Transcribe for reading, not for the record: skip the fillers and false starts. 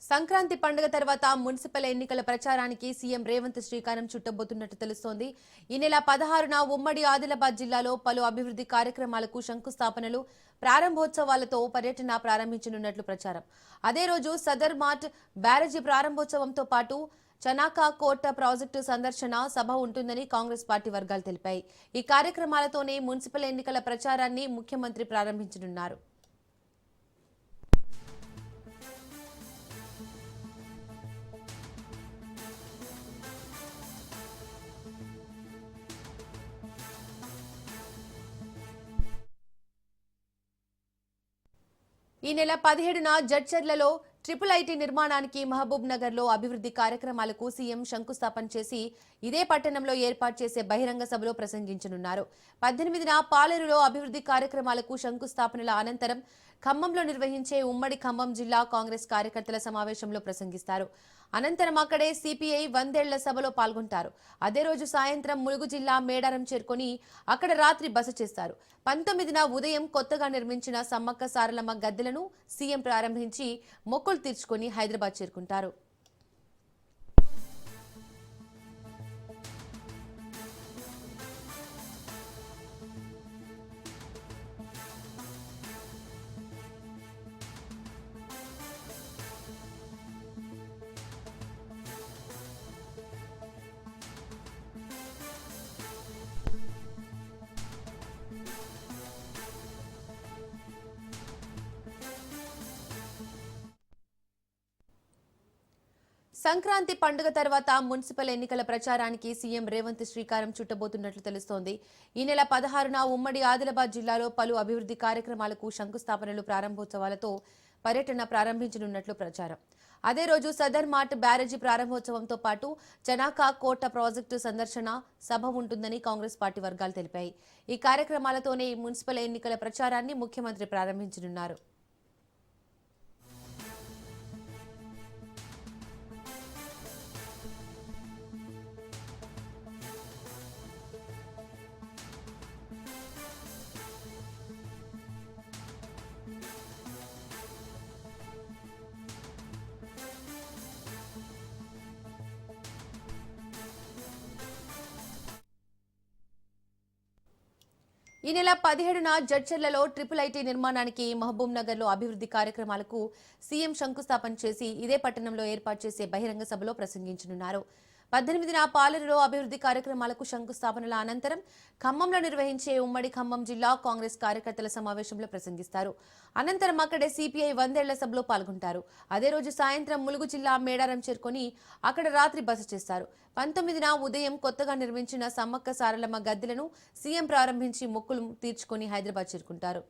సంక్రాంతి పండుగ తర్వాత మున్సిపల్ ఎన్నికల ప్రచారానికి సీఎం రేవంత్ శ్రీకారం చుట్టబోతున్నట్టు తెలుస్తోంది. ఈ నెల 16న ఉమ్మడి ఆదిలాబాద్ జిల్లాలో పలు అభివృద్ధి కార్యక్రమాలకు శంకుస్థాపనలు, ప్రారంభోత్సవాలతో పర్యటన ప్రారంభించనున్నట్లు ప్రచారం. అదే రోజు సదర్ మార్ట్ బ్యారేజీ ప్రారంభోత్సవంతో పాటు చనాకా కోట ప్రాజెక్టు సందర్శన సభ ఉంటుందని కాంగ్రెస్ పార్టీ వర్గాలు తెలిపాయి. ఈ కార్యక్రమాలతోనే మున్సిపల్ ఎన్నికల ప్రచారాన్ని ముఖ్యమంత్రి ప్రారంభించనున్నారు. ఈ నెల 17న జడ్చర్లలో ట్రిపుల్ ఐటీ నిర్మాణానికి మహబూబ్ నగర్ లో అభివృద్ధి కార్యక్రమాలకు సీఎం శంకుస్థాపన చేసి ఇదే పట్టణంలో ఏర్పాటు చేసే బహిరంగ సభలో ప్రసంగించనున్నారు. 18న పాలేరులో అభివృద్ధి కార్యక్రమాలకు శంకుస్థాపనల అనంతరం ఖమ్మంలో నిర్వహించే ఉమ్మడి ఖమ్మం జిల్లా కాంగ్రెస్ కార్యకర్తల సమావేశంలో ప్రసంగిస్తారు. అనంతరం అక్కడే సిపిఐ 100ఏళ్ల సభలో పాల్గొంటారు. అదే రోజు సాయంత్రం ములుగు జిల్లా మేడారం చేరుకొని అక్కడ రాత్రి బస చేస్తారు. 19న ఉదయం కొత్తగా నిర్మించిన సమ్మక్క సారలమ్మ గద్దెలను సీఎం ప్రారంభించి మొక్కులు తీర్చుకొని హైదరాబాద్ చేరుకుంటారు. సంక్రాంతి పండుగ తర్వాత మున్సిపల్ ఎన్నికల ప్రచారానికి సీఎం రేవంత్ శ్రీకారం చుట్టబోతున్నట్లు తెలుస్తోంది. ఈ నెల 16న ఉమ్మడి ఆదిలాబాద్ జిల్లాలో పలు అభివృద్ధి కార్యక్రమాలకు శంకుస్థాపనలు, ప్రారంభోత్సవాలతో పర్యటన ప్రారంభించనున్నట్లు ప్రచారం. అదే రోజు సదర్ మార్ట్ బ్యారేజీ ప్రారంభోత్సవంతో పాటు చనాకా కోట ప్రాజెక్టు సందర్శన సభ ఉంటుందని కాంగ్రెస్ పార్టీ వర్గాలు తెలిపాయి. ఈ కార్యక్రమాలతోనే మున్సిపల్ ఎన్నికల ప్రచారాన్ని ముఖ్యమంత్రి ప్రారంభించనున్నారు. ఈ నెల 17న జడ్చర్లలో ట్రిపుల్ ఐటీ నిర్మాణానికి మహబూబ్ నగర్ లో అభివృద్ధి కార్యక్రమాలకు సీఎం శంకుస్థాపన చేసి ఇదే పట్టణంలో ఏర్పాటు చేసే బహిరంగ సభలో ప్రసంగించనున్నారు. 18న పాలేరులో అభివృద్ధి కార్యక్రమాలకు శంకుస్థాపనల అనంతరం ఖమ్మంలో నిర్వహించే ఉమ్మడి ఖమ్మం జిల్లా కాంగ్రెస్ కార్యకర్తల సమావేశంలో ప్రసంగిస్తారు. అనంతరం అక్కడే సిపిఐ 100ఏళ్ల సభలో పాల్గొంటారు. అదే రోజు సాయంత్రం ములుగు జిల్లా మేడారం చేరుకొని అక్కడ రాత్రి బస చేస్తారు. 19న ఉదయం కొత్తగా నిర్మించిన సమ్మక్క సారలమ్మ గద్దెలను సీఎం ప్రారంభించి మొక్కులు తీర్చుకొని హైదరాబాద్ చేరుకుంటారు.